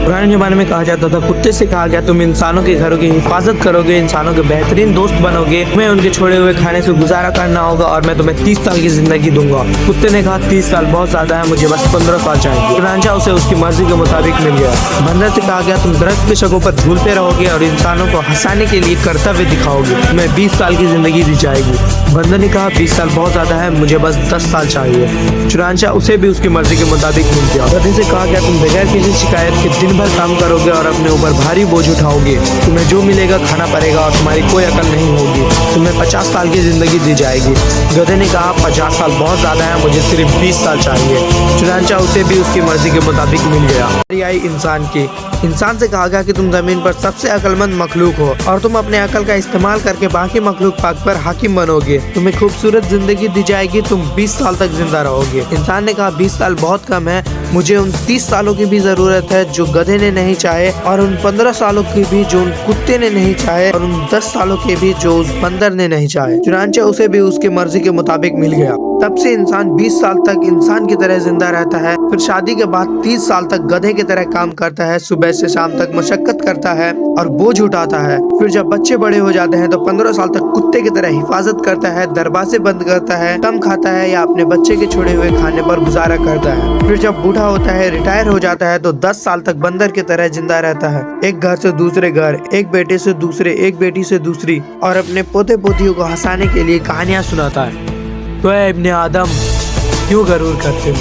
पुराने जमाने में कहा जाता था, कुत्ते से कहा गया तुम इंसानों के घरों की हिफाजत करोगे, इंसानों के बेहतरीन दोस्त बनोगे, तुम्हें उनके छोड़े हुए खाने से गुजारा करना होगा और मैं तुम्हें 30 साल की जिंदगी दूंगा। कुत्ते ने कहा 30 साल बहुत ज्यादा है, मुझे बस 15 साल चाहिए। रांझा उसे उसकी मर्जी के मुताबिक मिल गया। बंदर से कहा गया तुम दरख्त के शगों पर झूलते रहोगे और इंसानों को हंसाने के लिए कर्तव्य दिखाओगे, तुम्हें 20 साल की जिंदगी दी जाएगी। बंदर ने कहा 20 साल बहुत ज्यादा है, मुझे बस 10 साल चाहिए। चुनांचा उसे भी उसकी मर्जी के मुताबिक मिल गया। गधे से कहा गया तुम बगैर किसी शिकायत के दिन भर काम करोगे और अपने ऊपर भारी बोझ उठाओगे, तुम्हें जो मिलेगा खाना पड़ेगा और तुम्हारी कोई अकल नहीं होगी, तुम्हें 50 साल की जिंदगी दी जाएगी। गधे ने कहा 50 साल बहुत ज्यादा है, मुझे सिर्फ 20 साल चाहिए। चुनांचा उसे भी उसकी मर्जी के मुताबिक मिल गया। आई इंसान की। इंसान से कहा गया कि तुम जमीन पर सबसे अक्लमंद मखलूक हो और तुम अपने अकल का इस्तेमाल करके बाकी मखलूक पाक पर हाकिम बनोगे, तुम्हें खूबसूरत जिंदगी दी जाएगी, तुम 20 साल तक जिंदा रहोगे। इंसान ने कहा 20 साल बहुत कम है, मुझे उन 30 सालों की भी जरूरत है जो गधे ने नहीं चाहे, और उन 15 सालों की भी जो उन कुत्ते ने नहीं चाहे, और उन 10 सालों के भी जो उस बंदर ने नहीं चाहे। चुनांचे उसे भी उसकी मर्जी के मुताबिक मिल गया। तब से इंसान 20 साल तक इंसान की तरह जिंदा रहता है, फिर शादी के बाद 30 साल तक गधे की तरह काम करता है, सुबह से शाम तक मशक्कत करता है और बोझ उठाता है। फिर जब बच्चे बड़े हो जाते हैं तो 15 साल तक कुत्ते की तरह हिफाजत करता है, दरवाजे बंद करता है, कम खाता है या अपने बच्चे के छोड़े हुए खाने पर गुजारा करता है। फिर जब बूढ़ा होता है, रिटायर हो जाता है तो 10 साल तक बंदर की तरह जिंदा रहता है, एक घर से दूसरे घर, एक बेटे से दूसरे, एक बेटी से दूसरी, और अपने पोते पोतियों को हंसाने के लिए कहानियां सुनाता है। तो इब्ने आदम क्यों गरूर करते हो?